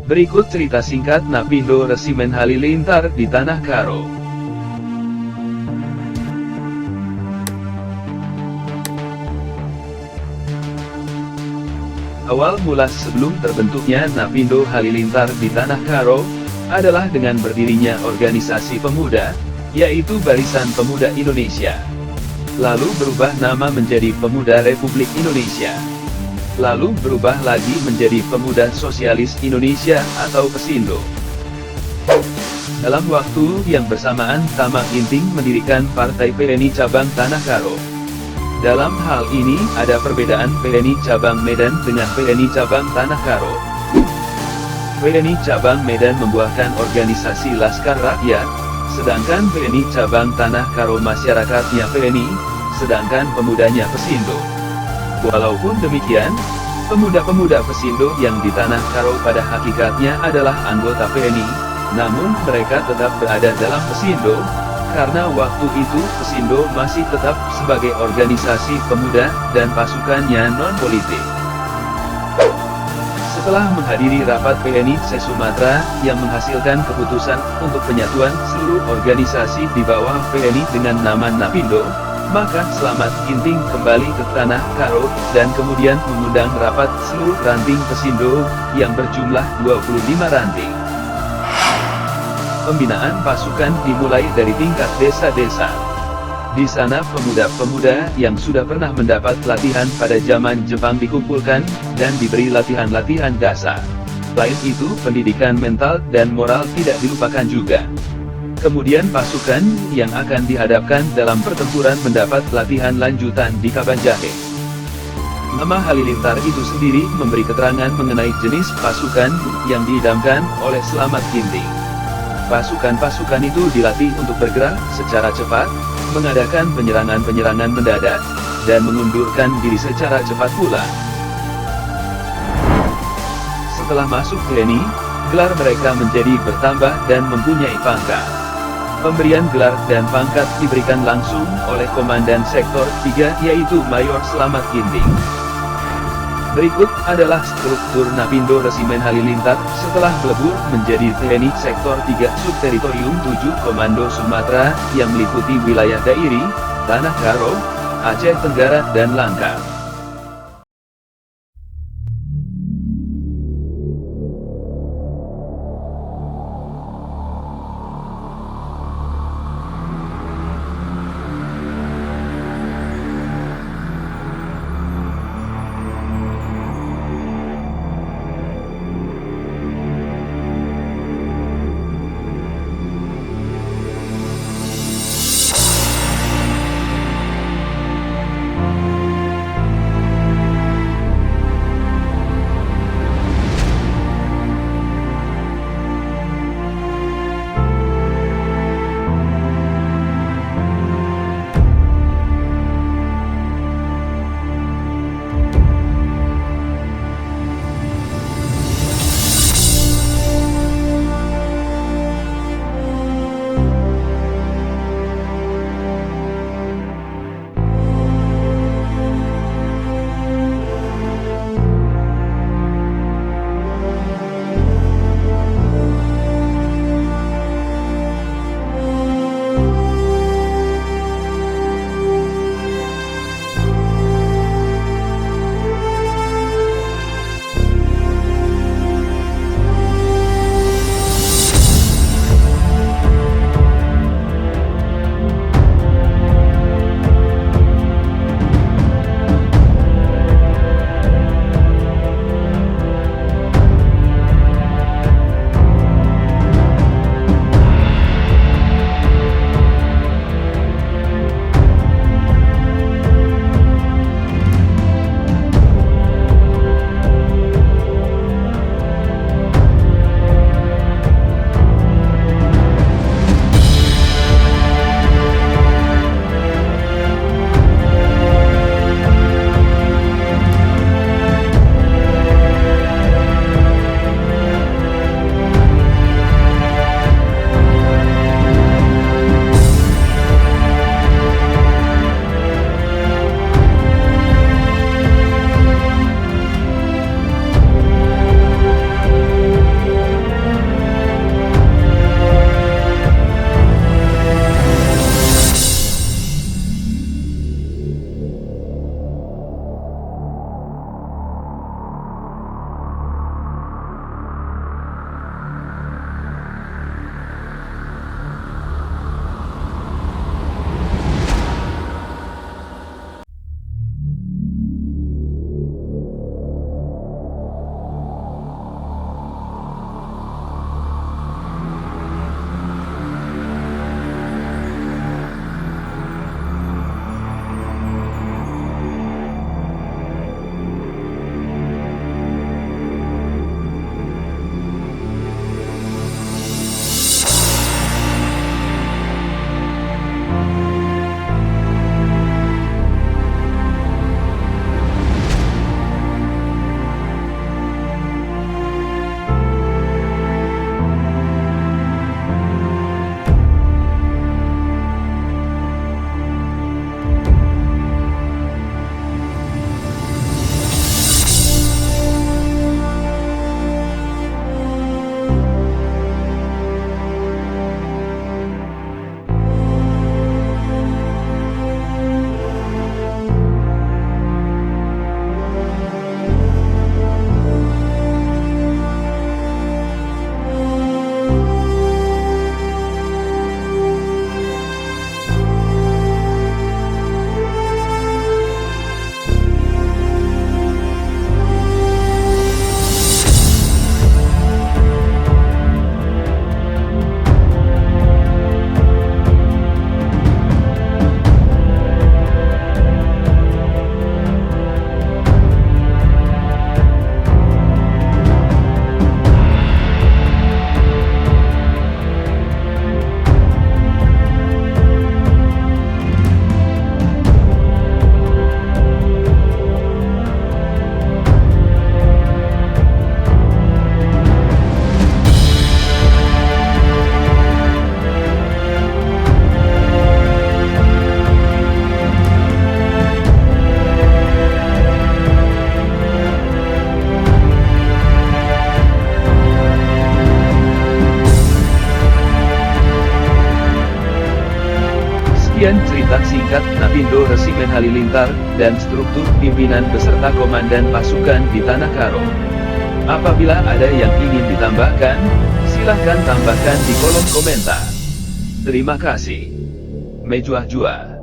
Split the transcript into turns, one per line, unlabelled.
Berikut cerita singkat Napindo Resimen Halilintar di Tanah Karo. Awal mula sebelum terbentuknya Napindo Halilintar di Tanah Karo, adalah dengan berdirinya organisasi pemuda, yaitu Barisan Pemuda Indonesia. Lalu berubah nama menjadi Pemuda Republik Indonesia. Lalu berubah lagi menjadi Pemuda Sosialis Indonesia atau Pesindo. Dalam waktu yang bersamaan Tama Ginting mendirikan Partai PNI Cabang Tanah Karo. Dalam hal ini ada perbedaan PNI Cabang Medan dengan PNI Cabang Tanah Karo. PNI Cabang Medan membuahkan organisasi Laskar Rakyat, sedangkan PNI Cabang Tanah Karo masyarakatnya PNI, sedangkan pemudanya Pesindo. Walaupun demikian, pemuda-pemuda Pesindo yang di Tanah Karo pada hakikatnya adalah anggota PNI, namun mereka tetap berada dalam Pesindo, karena waktu itu Pesindo masih tetap sebagai organisasi pemuda dan pasukannya non-politik. Setelah menghadiri rapat PNI se-Sumatera yang menghasilkan keputusan untuk penyatuan seluruh organisasi di bawah PNI dengan nama Napindo, maka Slamet Ginting kembali ke Tanah Karo dan kemudian mengundang rapat seluruh ranting Pesindo yang berjumlah 25 ranting. Pembinaan pasukan dimulai dari tingkat desa-desa. Di sana pemuda-pemuda yang sudah pernah mendapat latihan pada zaman Jepang dikumpulkan, dan diberi latihan-latihan dasar. Selain itu pendidikan mental dan moral tidak dilupakan juga. Kemudian pasukan yang akan dihadapkan dalam pertempuran mendapat latihan lanjutan di Kabanjahe. Nama Halilintar itu sendiri memberi keterangan mengenai jenis pasukan yang diidamkan oleh Slamet Ginting. Pasukan-pasukan itu dilatih untuk bergerak secara cepat, mengadakan penyerangan-penyerangan mendadak, dan mengundurkan diri secara cepat pula. Setelah masuk TNI, gelar mereka menjadi bertambah dan mempunyai pangkat. Pemberian gelar dan pangkat diberikan langsung oleh Komandan Sektor 3 yaitu Mayor Slamet Ginting. Berikut adalah struktur Napindo Resimen Halilintar setelah melebur menjadi TNI Sektor 3 Subteritorium 7 Komando Sumatera yang meliputi wilayah Dairi, Tanah Karo, Aceh Tenggara dan Langkat. Lapindo Resimen Halilintar, dan struktur pimpinan beserta komandan pasukan di Tanah Karo. Apabila ada yang ingin ditambahkan, silahkan tambahkan di kolom komentar. Terima kasih. Mejuah Jua.